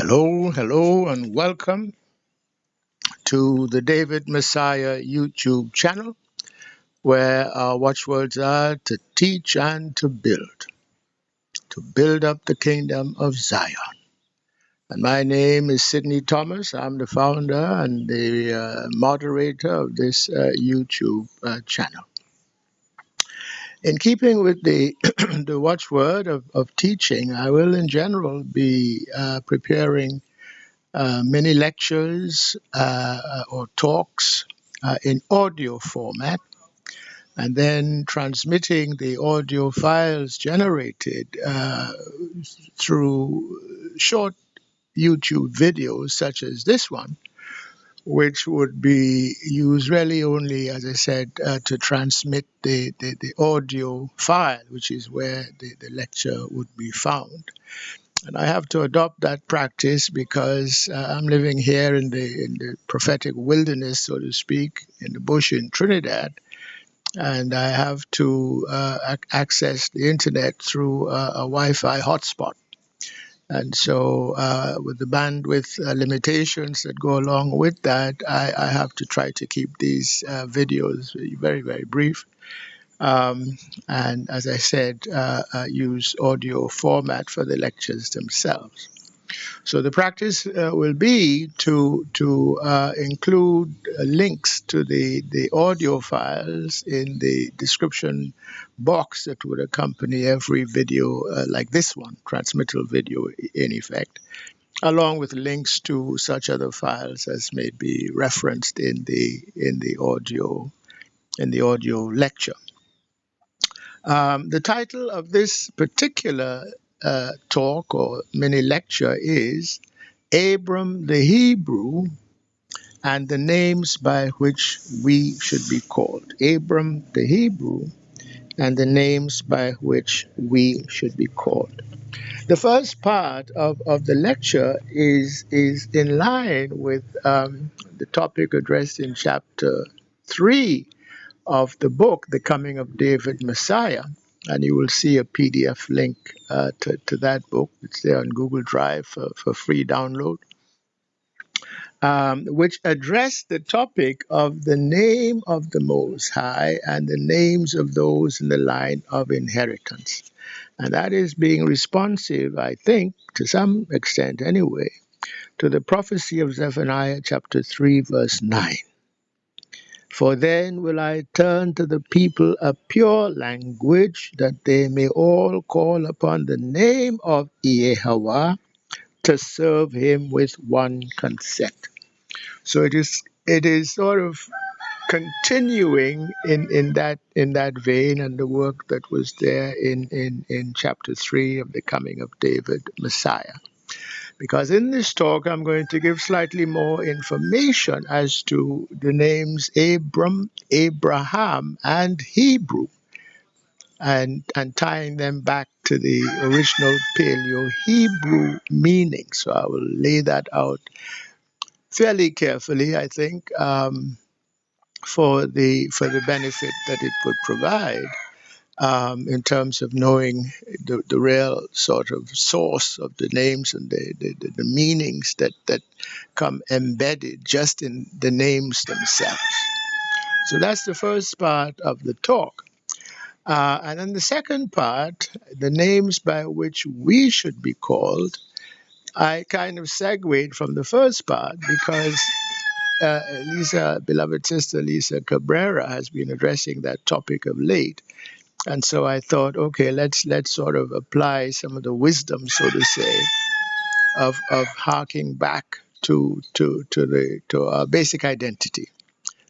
Hello, hello, and welcome to the David Messiah YouTube channel, where our watchwords are to teach and to build up the kingdom of Zion. And my name is Sidney Thomas. I'm the founder and the moderator of this YouTube channel. In keeping with the, the watchword of teaching, I will in general be preparing many lectures or talks in audio format, and then transmitting the audio files generated through short YouTube videos such as this one, which would be used really only, as I said, to transmit the audio file, which is where the lecture would be found. And I have to adopt that practice because I'm living here in the prophetic wilderness, so to speak, in the bush in Trinidad, and I have to access the internet through a Wi-Fi hotspot. And so, with the bandwidth limitations that go along with that, I have to try to keep these videos very, very brief. And as I said, use audio format for the lectures themselves. So the practice will be to include links to the audio files in the description box that would accompany every video like this one, transmittal video in effect, along with links to such other files as may be referenced in the audio lecture. The title of this particular talk or mini lecture is Abram the Hebrew and the names by which we should be called. Abram the Hebrew and the names by which we should be called. The first part of the lecture is in line with the topic addressed in chapter 3 of the book, The Coming of David Messiah. And you will see a PDF link to that book. It's there on Google Drive for free download, which addressed the topic of the name of the Most High and the names of those in the line of inheritance. And that is being responsive, I think, to some extent anyway, to the prophecy of Zephaniah chapter 3, verse 9. For then will I turn to the people a pure language, that they may all call upon the name of Yahweh to serve him with one consent. So it is sort of continuing in that vein and the work that was there in chapter 3 of the Coming of David Messiah. Because in this talk, I'm going to give slightly more information as to the names Abram, Abraham, and Hebrew, and tying them back to the original paleo-Hebrew meaning. So I will lay that out fairly carefully, I think, for the benefit that it would provide. In terms of knowing the real sort of source of the names and the meanings that come embedded just in the names themselves. So that's the first part of the talk. And then the second part, the names by which we should be called, I kind of segued from the first part because Lisa, beloved sister Lisa Cabrera, has been addressing that topic of late. And so I thought, okay, let's sort of apply some of the wisdom, so to say, of harking back to our basic identity,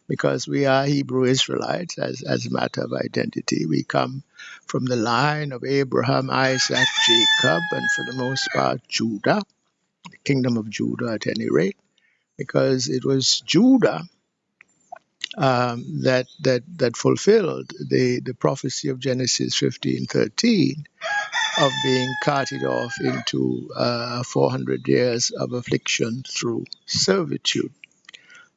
because we are Hebrew Israelites as a matter of identity. We come from the line of Abraham, Isaac, Jacob, and for the most part Judah, the kingdom of Judah at any rate, because it was Judah that fulfilled the prophecy of Genesis 15:13 of being carted off into 400 years of affliction through servitude.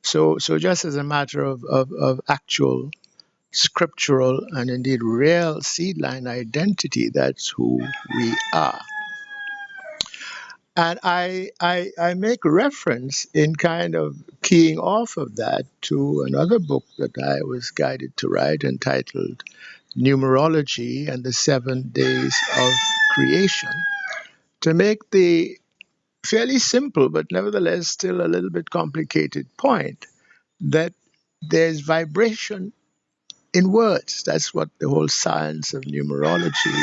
So just as a matter of actual scriptural and indeed real seed line identity, that's who we are. And I make reference in kind of keying off of that to another book that I was guided to write entitled Numerology and the 7 Days of Creation, to make the fairly simple but nevertheless still a little bit complicated point that there's vibration in words. That's what the whole science of numerology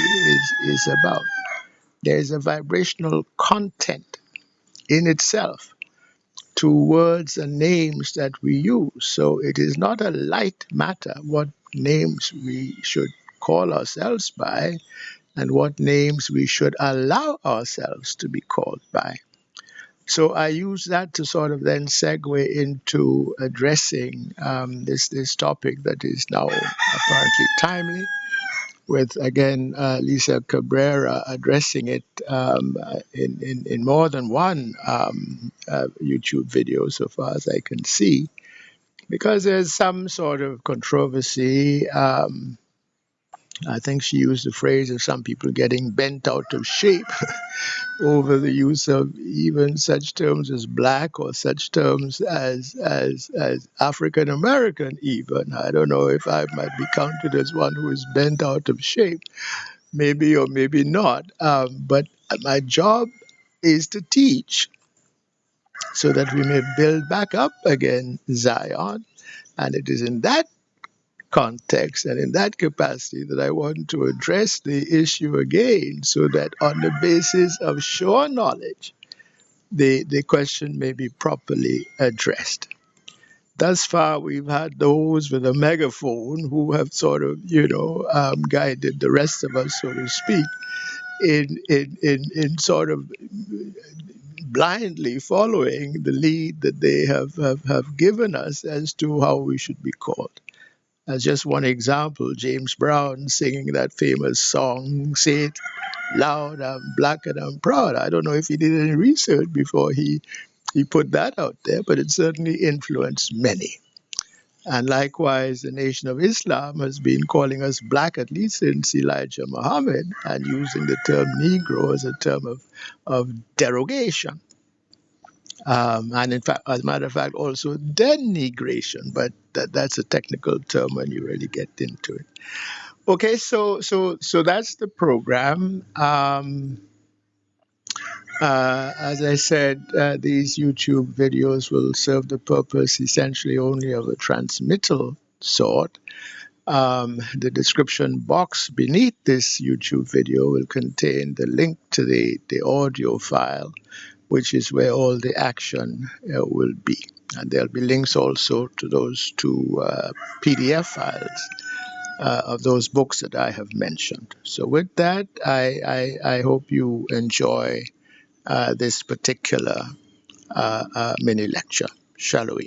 is about. There's a vibrational content in itself to words and names that we use. So it is not a light matter what names we should call ourselves by and what names we should allow ourselves to be called by. So I use that to sort of then segue into addressing this topic that is now apparently timely, with again Lisa Cabrera addressing it in more than one YouTube video, so far as I can see, because there's some sort of controversy. I think she used the phrase of some people getting bent out of shape over the use of even such terms as black or such terms as African American even. I don't know if I might be counted as one who is bent out of shape, maybe or maybe not. But my job is to teach so that we may build back up again Zion. And it is in that context and in that capacity that I want to address the issue again, so that on the basis of sure knowledge, the question may be properly addressed. Thus far, we've had those with a megaphone who have sort of, guided the rest of us, so to speak, in sort of blindly following the lead that they have given us as to how we should be called. As just one example, James Brown singing that famous song, "Say It Loud, I'm Black and I'm Proud." I don't know if he did any research before he put that out there, but it certainly influenced many. And likewise, the Nation of Islam has been calling us black at least since Elijah Muhammad, and using the term Negro as a term of derogation. And in fact, as a matter of fact, also denigration, but that's a technical term when you really get into it. Okay, so that's the program. As I said, these YouTube videos will serve the purpose essentially only of a transmittal sort. The description box beneath this YouTube video will contain the link to the audio file, which is where all the action will be. And there'll be links also to those two PDF files of those books that I have mentioned. So with that, I hope you enjoy this particular mini lecture. Shalom.